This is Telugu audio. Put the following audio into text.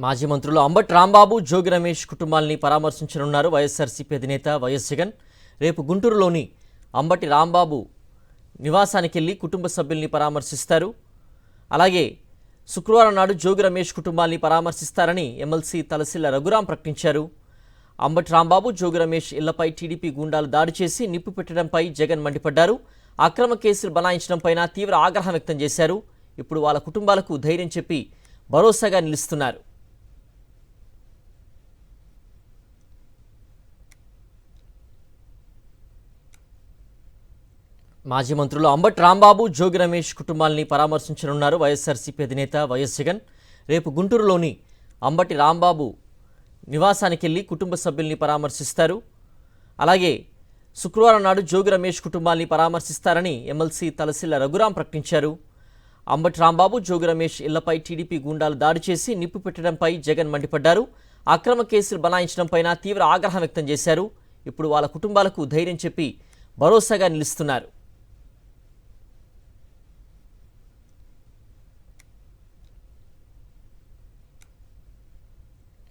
మాజీ మంత్రులు అంబటి రాంబాబు, జోగి రమేష్ కుటుంబాలని పరామర్శించనున్నారు వైఎస్ఆర్సీపీ అధినేత వైఎస్ జగన్. రేపు గుంటూరులోని అంబటి రాంబాబు నివాసానికి వెళ్లి కుటుంబ సభ్యుల్ని పరామర్శిస్తారు. అలాగే శుక్రవారం నాడు జోగి రమేష్ కుటుంబాన్ని పరామర్శిస్తారని ఎమ్మెల్సీ తలసిల్ల రఘురాం ప్రకటించారు. అంబటి రాంబాబు, జోగి రమేష్ ఇళ్లపై టీడీపీ గూండాలు దాడి చేసి నిప్పు పెట్టడంపై జగన్ మండిపడ్డారు. అక్రమ కేసులు బనాయించడంపై తీవ్ర ఆగ్రహం వ్యక్తం చేశారు. ఇప్పుడు వాళ్ళ కుటుంబాలకు ధైర్యం చెప్పి భరోసాగా నిలుస్తున్నారు. మాజీ మంత్రులు అంబటి రాంబాబు, జోగి రమేష్ కుటుంబాలని పరామర్శించనున్నారు వైఎస్ఆర్సీపీ అధినేత వైఎస్ జగన్. రేపు గుంటూరులోని అంబటి రాంబాబు నివాసానికి వెళ్లి కుటుంబ సభ్యుల్ని పరామర్శిస్తారు. అలాగే శుక్రవారం నాడు జోగి రమేష్ కుటుంబాన్ని పరామర్శిస్తారని ఎమ్మెల్సీ తలసిల్ల రఘురాం ప్రకటించారు. అంబటి రాంబాబు, జోగి రమేష్ ఇళ్లపై టీడీపీ గూండాలు దాడి చేసి నిప్పు పెట్టడంపై జగన్ మండిపడ్డారు. అక్రమ కేసులు బనాయించడంపై తీవ్ర ఆగ్రహం వ్యక్తం చేశారు. ఇప్పుడు వాళ్ళ కుటుంబాలకు ధైర్యం చెప్పి భరోసాగా నిలుస్తున్నారు.